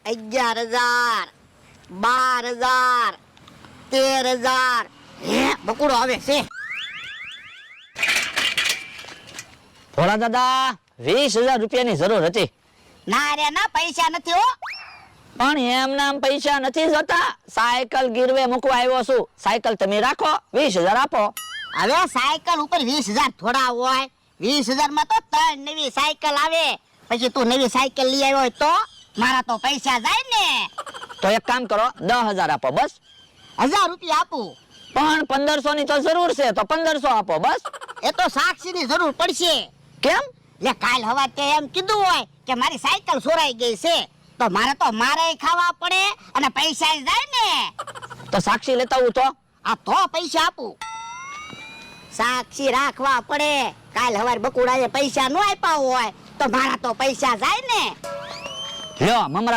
11,000 12,000 13,000 હે બકુડો આવે છે ભોળા દાદા 20,000 રૂપિયાની જરૂર હતી ના રે ના પૈસા નથી હો પણ એમ નામ પૈસા નથી જતા સાયકલ ગીરવે મૂકવા આવ્યો છું સાયકલ તમે રાખો 20,000 આપો હવે સાયકલ ઉપર 20,000 થોડા હોય 20,000 માં તો 3 નવી સાયકલ આવે પછી તું નવી સાયકલ લઈ આવ્યો હોય તો મારા તો પૈસા જાય ને તો એક કામ કરો 10,000 આપો બસ 1,000 રૂપિયા આપું પણ 1,500 ની તો જરૂર છે તો 1,500 આપો બસ એ તો સાક્ષીની જરૂર પડશે કેમ લે કાલ હવારે એમ કીધું હોય કે મારી સાયકલ ચોરાઈ ગઈ છે તો મારે ખાવા પડે અને પૈસા જાય ને તો સાક્ષી લેતા આવું તો આ તો પૈસા આપું સાક્ષી રાખવા પડે કાલ હવારે બકુડાએ પૈસા ન આપ્યા હોય તો મારા તો પૈસા જાય ને લ્યો મમરા